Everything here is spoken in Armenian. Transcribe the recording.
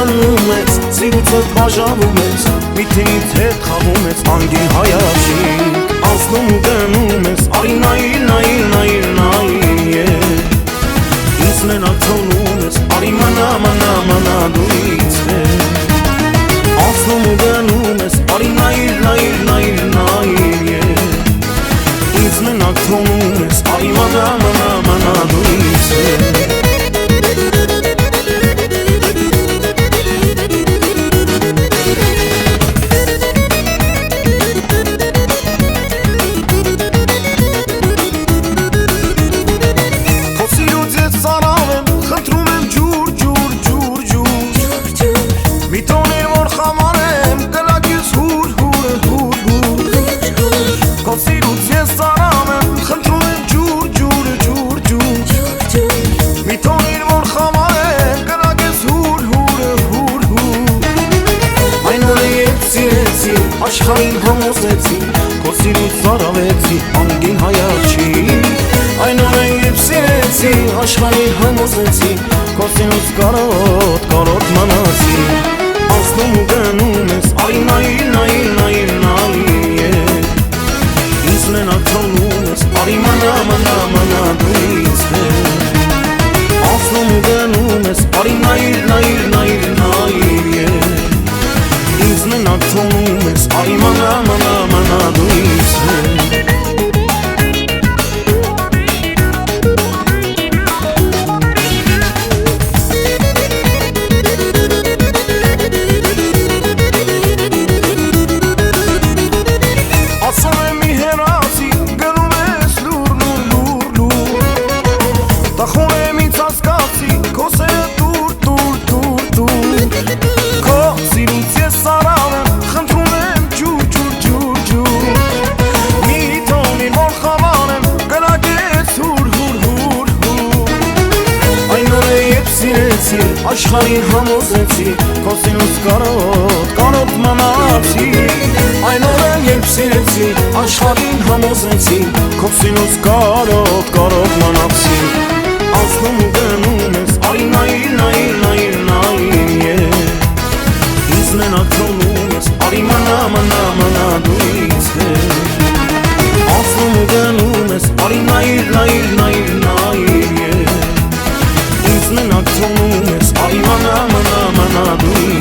տանում ես, սիրուցդ բաժանում ես, միթինից հետ խաղում ես, անգին հայացիկ անցնում ու գնում ես, արի նայիր, նայիր, նայիր, նայիր ինձ մենակ թողնում ես, արի մանա, մանա, մանա դու ինձ անցնում ու գնում ես, արի նայիր, նայիր, նայիր, նայիր ինձ մենակ թողնում ես, արի մանա, մանա, մանա դու ինձ Աշխարհին համոզեցի, քո սիրուց ծարավեցի, անգին հայացի Այն օրը երբ սիրեցի, աշխարհին համոզեցի, քո սիրուց կարոտ, կարոտ մնացի Անցնում ու գնում ես, արի նայիր, նայիր, նայիր, նայիր Ինձ մենակ թողնում ես, արի մանա, մանա, մանա դու ինձ Անցնում ու գնում ես, արի նայիր, նայիր, նայիր, նայիր Ինձ մենակ թողնում ես, արի մանա, մանա, մանա դու ինձ Ասում եմ մի հեռացի, գնում ես լուր, լուր, լուր, լուր Տխում եմ ինձ հասկացի, քո սերը դուր, դուր, դուր, դուր Քո սիրուց ես սարավ եմ, խնդրում եմ ջուր, ջուր, ջուր, ջուր Մի թողնի որ խավար եմ, կրակեց հուր, հուր, հուր, հուր Այն օրը երբ սիրեցի, աշխարհին համոզեցի, քո սիրուց կարոտ, կարոտ մնացի Այն օրը երբ սիրեցի, աշխարհին համոզեցի, քո սիրուց կարոտ, կարոտ մնացի Անցնում ու գնում ես, արի նայիր, նայիր, նայիր, նայիր Ինձ մենակ թողնում ես, արի մանա, մանա, մանա դու ինձ Անցնում ու գնում ես, արի նայիր, նայիր, նայիր, նայիր Ինձ մենակ թողնում ես, արի մանա, մանա, մանա դու